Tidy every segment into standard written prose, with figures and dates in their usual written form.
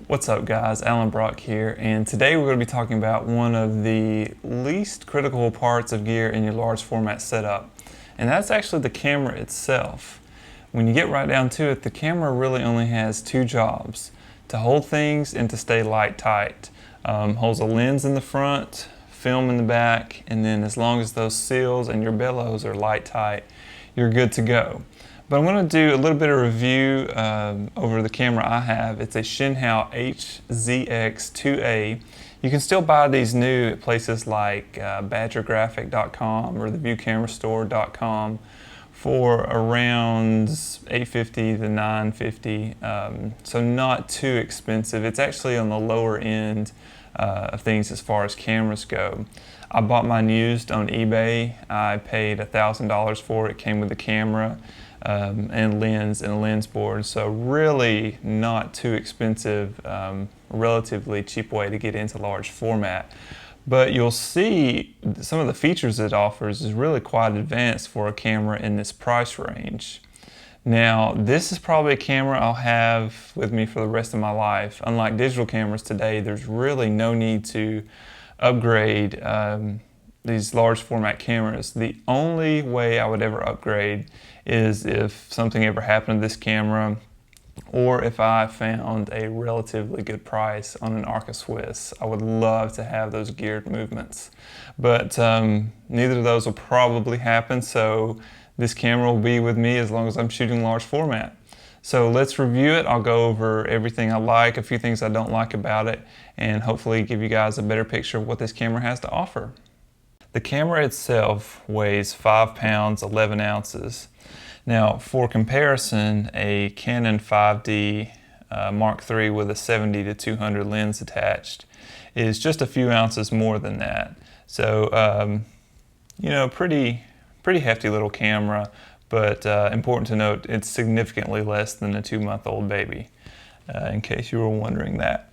What's up guys, Alan Brock here, and today we're going to be talking about one of the least critical parts of gear in your large format setup, and that's actually the camera itself. When you get right down to it, the camera really only has two jobs: to hold things and to stay light tight. Holds a lens in the front, film in the back, and then as long as those seals and your bellows are light tight, you're good to go. But I'm going to do a little bit of review over the camera I have. It's a Shen Hao HZX-IIa. You can still buy these new at places like badgergraphic.com or theviewcamerastore.com for around $850 to $950, so not too expensive. It's actually on the lower end of things as far as cameras go. I bought mine used on eBay. I paid $1,000 for it. It came with the camera and lens and a lens board, so really not too expensive, relatively cheap way to get into large format. But you'll see some of the features it offers is really quite advanced for a camera in this price range. Now, this is probably a camera I'll have with me for the rest of my life. Unlike digital cameras today, there's really no need to upgrade these large format cameras. The only way I would ever upgrade is if something ever happened to this camera, or if I found a relatively good price on an Arca Swiss. I would love to have those geared movements, but neither of those will probably happen, so this camera will be with me as long as I'm shooting large format. So let's review it. I'll go over everything I like, a few things I don't like about it, and hopefully give you guys a better picture of what this camera has to offer. The camera itself weighs 5 pounds, 11 ounces. Now, for comparison, a Canon 5D Mark III with a 70 to 200 lens attached is just a few ounces more than that. So, you know, pretty hefty little camera, but important to note, it's significantly less than a 2-month-old baby, in case you were wondering that.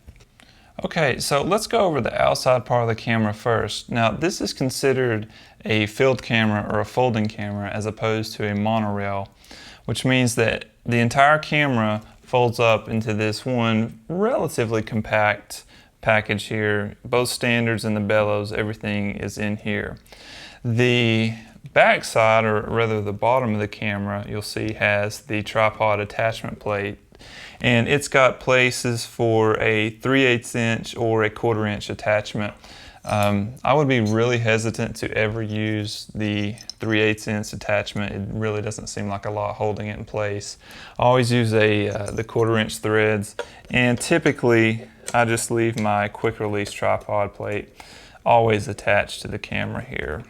Okay, so let's go over the outside part of the camera first. Now, this is considered a filled camera or a folding camera as opposed to a monorail, which means that the entire camera folds up into this one relatively compact package here. Both standards and the bellows, everything is in here. The back side, or rather the bottom of the camera, you'll see has the tripod attachment plate, and it's got places for a 3/8 inch or a 1/4 inch attachment. I would be really hesitant to ever use the 3/8 inch attachment. It really doesn't seem like a lot holding it in place. I always use the 1/4 inch threads, and typically I just leave my quick release tripod plate always attached to the camera here.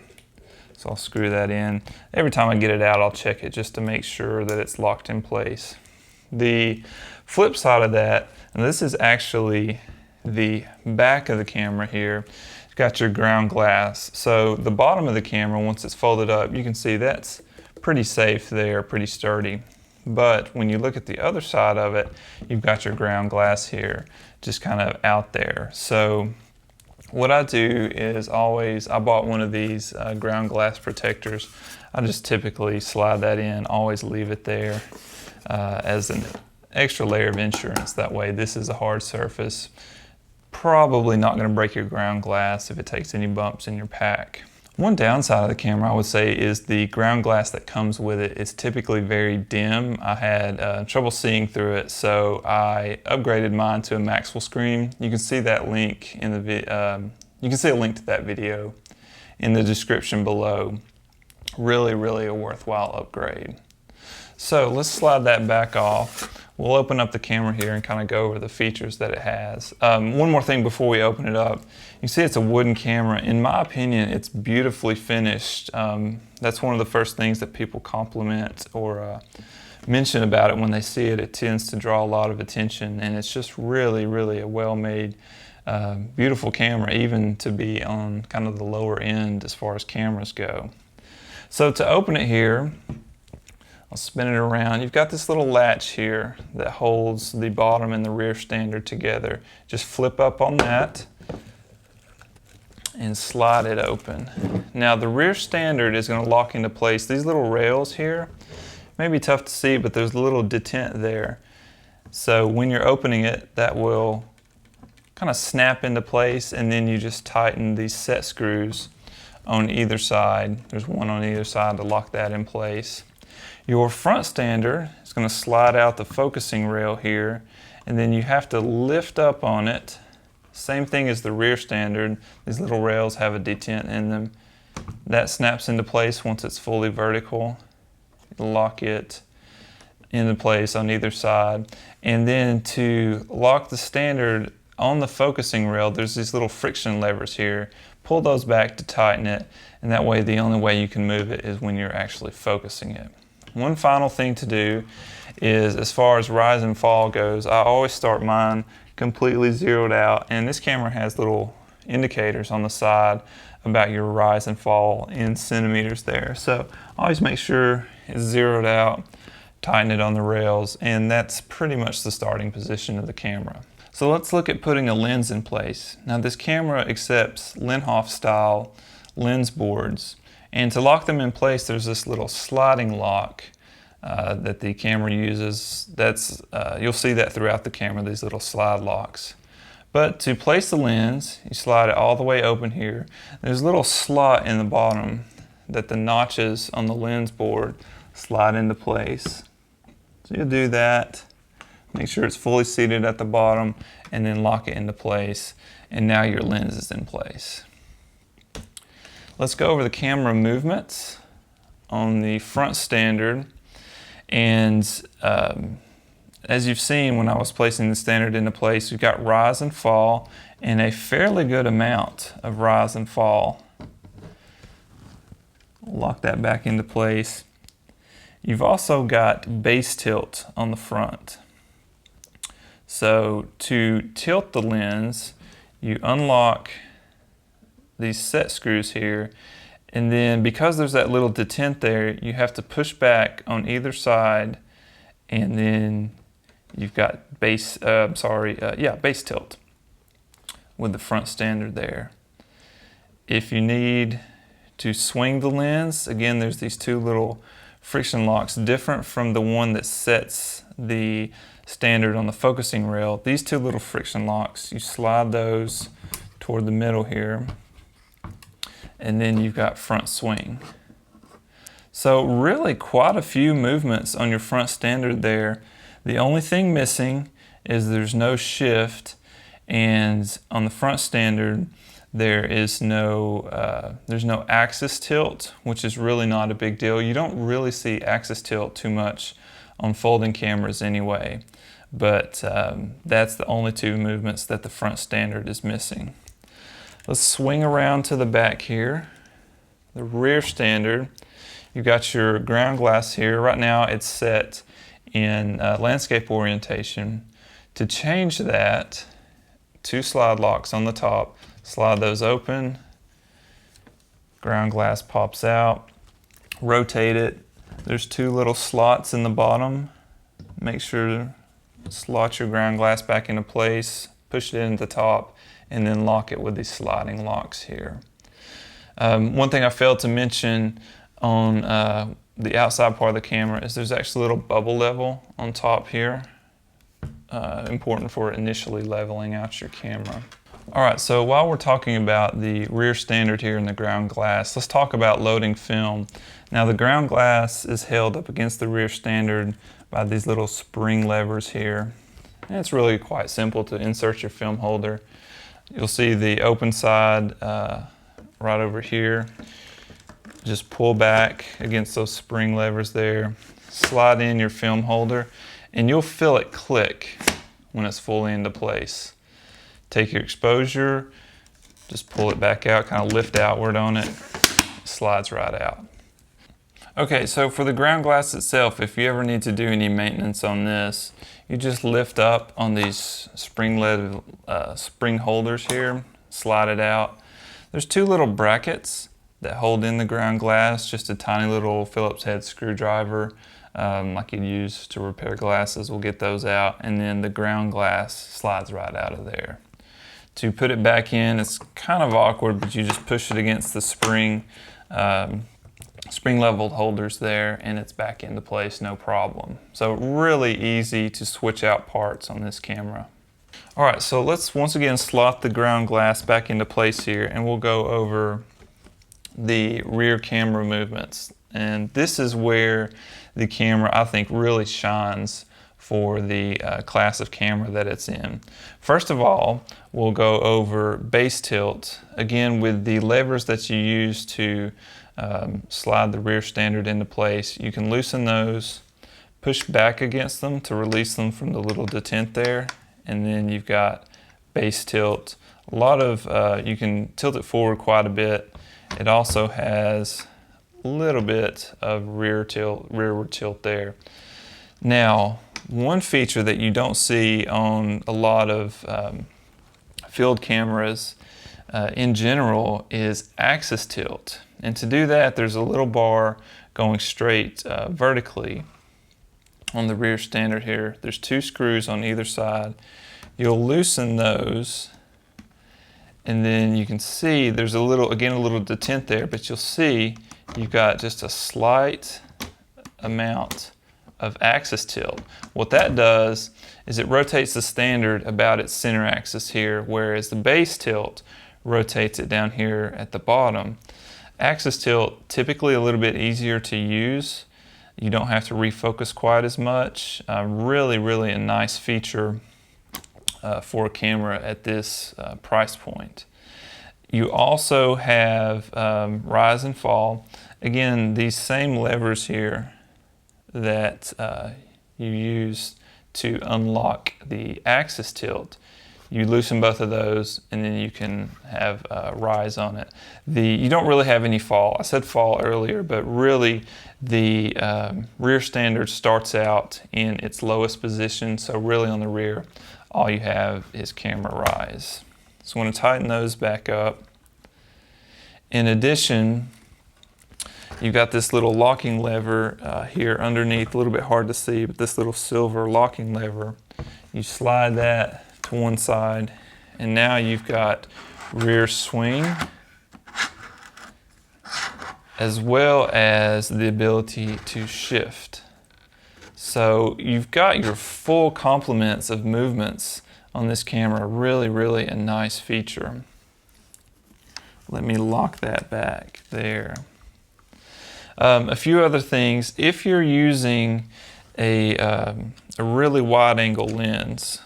So I'll screw that in. Every time I get it out, I'll check it just to make sure that it's locked in place. The flip side of that, and this is actually the back of the camera here, you've got your ground glass. So the bottom of the camera, once it's folded up, you can see that's pretty safe there, pretty sturdy. But when you look at the other side of it, you've got your ground glass here, just kind of out there. So what I do is I bought one of these ground glass protectors. I just typically slide that in, always leave it there as an extra layer of insurance. That way, this is a hard surface. Probably not going to break your ground glass if it takes any bumps in your pack. One downside of the camera, I would say, is the ground glass that comes with it is typically very dim. I had trouble seeing through it, so I upgraded mine to a Maxwell screen. You can see that link in the you can see a link to that video in the description below. Really a worthwhile upgrade. So let's slide that back off. We'll open up the camera here and kind of go over the features that it has. One more thing before we open it up. You see it's a wooden camera. In my opinion, it's beautifully finished. That's one of the first things that people compliment or mention about it when they see it. It tends to draw a lot of attention, and it's just really a well-made, beautiful camera, even to be on kind of the lower end as far as cameras go. So to open it here, I'll spin it around. You've got this little latch here that holds the bottom and the rear standard together. Just flip up on that and slide it open. Now the rear standard is going to lock into place. These little rails here may be tough to see, but there's a little detent there. So when you're opening it, that will kind of snap into place, and then you just tighten these set screws on either side. There's one on either side to lock that in place. Your front stander is going to slide out the focusing rail here, and then you have to lift up on it. Same thing as the rear standard. These little rails have a detent in them. That snaps into place once it's fully vertical. Lock it into place on either side. And then to lock the standard on the focusing rail, there's these little friction levers here. Pull those back to tighten it, and that way the only way you can move it is when you're actually focusing it. One final thing to do is, as far as rise and fall goes, I always start mine completely zeroed out, and this camera has little indicators on the side about your rise and fall in centimeters there. So always make sure it's zeroed out, tighten it on the rails, and that's pretty much the starting position of the camera. So let's look at putting a lens in place. Now this camera accepts Linhof style lens boards, and to lock them in place there's this little sliding lock that the camera uses. You'll see that throughout the camera, these little slide locks. But to place the lens, you slide it all the way open here. There's a little slot in the bottom that the notches on the lens board slide into place. So you'll do that, make sure it's fully seated at the bottom, and then lock it into place, and now your lens is in place. Let's go over the camera movements on the front standard. And as you've seen when I was placing the standard into place, you've got rise and fall, and a fairly good amount of rise and fall. Lock that back into place. You've also got base tilt on the front. So to tilt the lens, you unlock these set screws here, and then because there's that little detent there, you have to push back on either side, and then you've got base tilt with the front standard there. If you need to swing the lens, again, there's these two little friction locks, different from the one that sets the standard on the focusing rail. These two little friction locks, you slide those toward the middle here, and then you've got front swing. So really quite a few movements on your front standard there. The only thing missing is there's no shift, and on the front standard there's no axis tilt, which is really not a big deal. You don't really see axis tilt too much on folding cameras anyway, but that's the only two movements that the front standard is missing. Let's swing around to the back here. The rear standard, you've got your ground glass here. Right now it's set in landscape orientation. To change that, two slide locks on the top, slide those open, ground glass pops out, rotate it. There's two little slots in the bottom. Make sure to slot your ground glass back into place, push it into the top, and then lock it with these sliding locks here. One thing I failed to mention on the outside part of the camera is there's actually a little bubble level on top here. Important for initially leveling out your camera. Alright, so while we're talking about the rear standard here and the ground glass, let's talk about loading film. Now the ground glass is held up against the rear standard by these little spring levers here. And it's really quite simple to insert your film holder. You'll see the open side right over here. Just pull back against those spring levers there, slide in your film holder, and you'll feel it click when it's fully into place. Take your exposure, just pull it back out, kind of lift outward on it, slides right out. Okay, so for the ground glass itself, if you ever need to do any maintenance on this, you just lift up on these spring holders here, slide it out. There's two little brackets that hold in the ground glass, just a tiny little Phillips head screwdriver like you'd use to repair glasses. We'll get those out, and then the ground glass slides right out of there. To put it back in, it's kind of awkward, but you just push it against the spring spring leveled holders there, and it's back into place, no problem. So really easy to switch out parts on this camera. All right, so let's once again slot the ground glass back into place here, and we'll go over the rear camera movements. And this is where the camera, I think, really shines for the class of camera that it's in. First of all, we'll go over base tilt. Again, with the levers that you use to slide the rear standard into place, you can loosen those, push back against them to release them from the little detent there, and then you've got base tilt. A lot of, you can tilt it forward quite a bit. It also has a little bit of rearward tilt there. Now, one feature that you don't see on a lot of field cameras in general is axis tilt. And to do that, there's a little bar going straight vertically on the rear standard here. There's 2 screws on either side. You'll loosen those, and then you can see there's a little detent there, but you'll see you've got just a slight amount of axis tilt. What that does is it rotates the standard about its center axis here, whereas the base tilt rotates it down here at the bottom. Axis tilt, typically a little bit easier to use. You don't have to refocus quite as much. Really a nice feature for a camera at this price point. You also have rise and fall. Again, these same levers here that you use to unlock the axis tilt. You loosen both of those, and then you can have rise on it. You don't really have any fall. I said fall earlier, but really the rear standard starts out in its lowest position, so really on the rear, all you have is camera rise. So I'm going to tighten those back up. In addition, you've got this little locking lever here underneath, a little bit hard to see, but this little silver locking lever, you slide that to one side, and now you've got rear swing as well as the ability to shift. So you've got your full complements of movements on this camera. Really a nice feature. Let me lock that back there. A few other things. If you're using a really wide angle lens,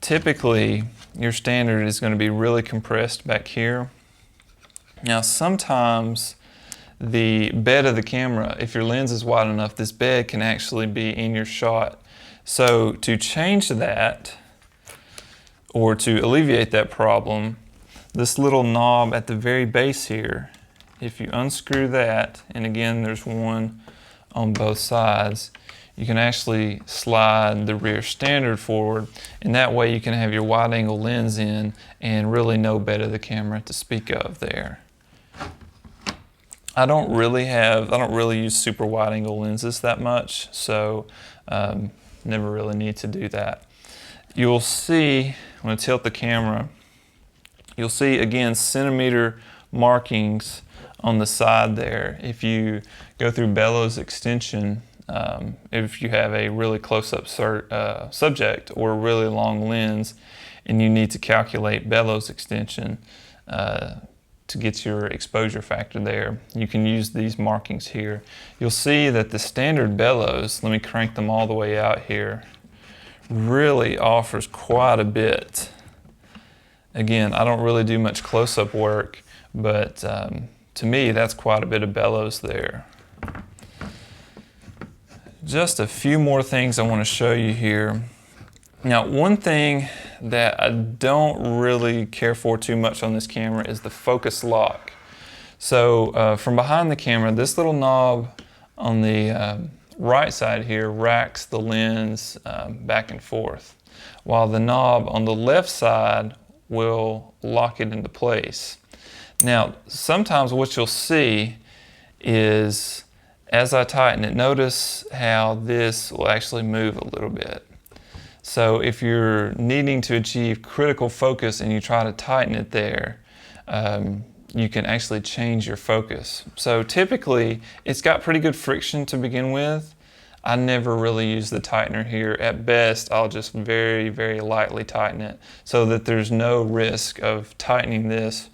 typically your standard is going to be really compressed back here. Now sometimes the bed of the camera, if your lens is wide enough, this bed can actually be in your shot. So to change that, or to alleviate that problem, this little knob at the very base here, if you unscrew that, and again there's one on both sides, you can actually slide the rear standard forward, and that way you can have your wide angle lens in and really no bed of the camera to speak of there. I don't really use super wide angle lenses that much, so never really need to do that. You'll see, when I tilt the camera, you'll see again centimeter markings on the side there. If you go through Bellows extension, if you have a really close-up subject or a really long lens and you need to calculate Bellows extension to get your exposure factor there, you can use these markings here. You'll see that the standard Bellows, let me crank them all the way out here, really offers quite a bit. Again, I don't really do much close-up work, but to me that's quite a bit of Bellows there. Just a few more things I want to show you here. Now, one thing that I don't really care for too much on this camera is the focus lock. So from behind the camera, this little knob on the right side here racks the lens back and forth, while the knob on the left side will lock it into place. Now, sometimes what you'll see is as I tighten it, notice how this will actually move a little bit. So if you're needing to achieve critical focus and you try to tighten it there, you can actually change your focus. So typically, it's got pretty good friction to begin with. I never really use the tightener here. At best, I'll just very, very lightly tighten it so that there's no risk of tightening this,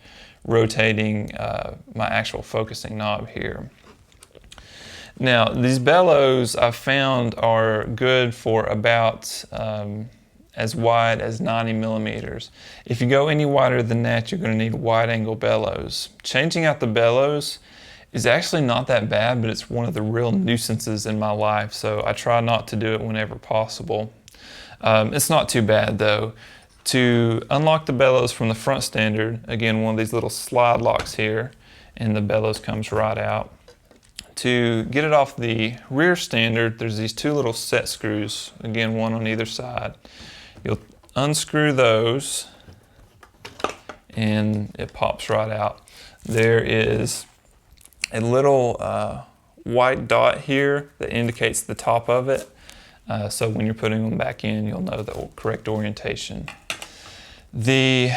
rotating my actual focusing knob here. Now, these bellows I've found are good for about as wide as 90 millimeters. If you go any wider than that, you're going to need wide angle bellows. Changing out the bellows is actually not that bad, but it's one of the real nuisances in my life, so I try not to do it whenever possible. It's not too bad though. To unlock the bellows from the front standard, again, one of these little slide locks here, and the bellows comes right out. To get it off the rear standard, there's these two little set screws, again, one on either side. You'll unscrew those and it pops right out. There is a little white dot here that indicates the top of it. So when you're putting them back in, you'll know the correct orientation. The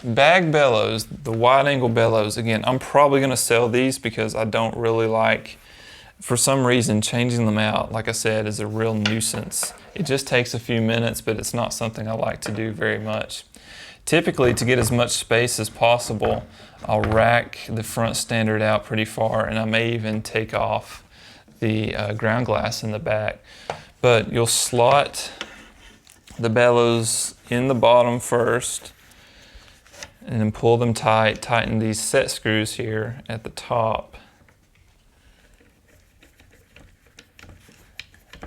bag bellows, the wide angle bellows, again, I'm probably going to sell these because I don't really like, for some reason, changing them out, like I said, is a real nuisance. It just takes a few minutes, but it's not something I like to do very much. Typically, to get as much space as possible, I'll rack the front standard out pretty far, and I may even take off the ground glass in the back. But you'll slot the bellows in the bottom first, and then pull them tight, tighten these set screws here at the top.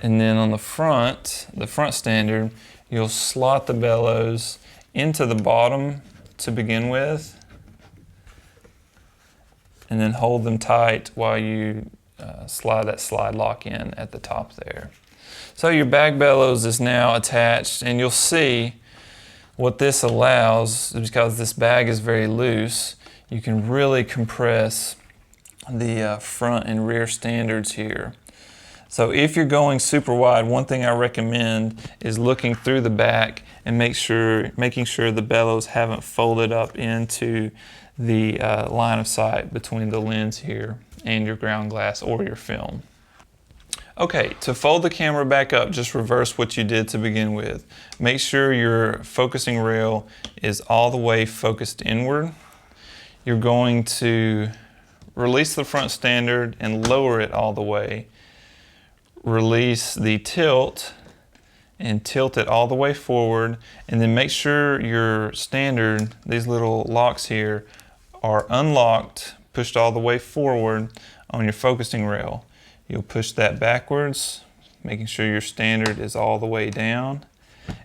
And then on the front standard, you'll slot the bellows into the bottom to begin with, and then hold them tight while you slide that slide lock in at the top there. So your bag bellows is now attached, and you'll see what this allows, because this bag is very loose, you can really compress the front and rear standards here. So if you're going super wide, one thing I recommend is looking through the back and making sure the bellows haven't folded up into the line of sight between the lens here and your ground glass or your film. Okay, to fold the camera back up, just reverse what you did to begin with. Make sure your focusing rail is all the way focused inward. You're going to release the front standard and lower it all the way. Release the tilt and tilt it all the way forward, and then make sure your standard, these little locks here, are unlocked, pushed all the way forward on your focusing rail. You'll push that backwards, making sure your standard is all the way down.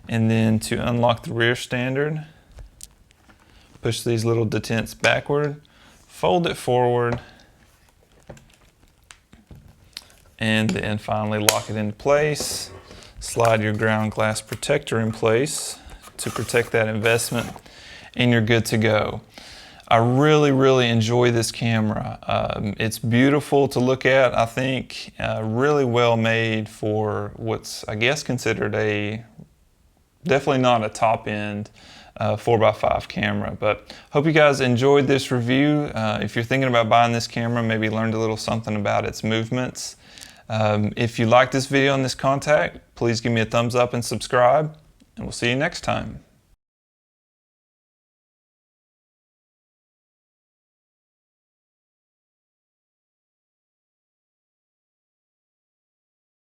And then to unlock the rear standard, push these little detents backward, fold it forward, and then finally lock it into place. Slide your ground glass protector in place to protect that investment, and you're good to go. I really, really enjoy this camera. It's beautiful to look at. I think really well made for what's, I guess, considered definitely not a top end 4x5 camera. But hope you guys enjoyed this review. If you're thinking about buying this camera, maybe learned a little something about its movements. If you like this video and this content, please give me a thumbs up and subscribe, and we'll see you next time.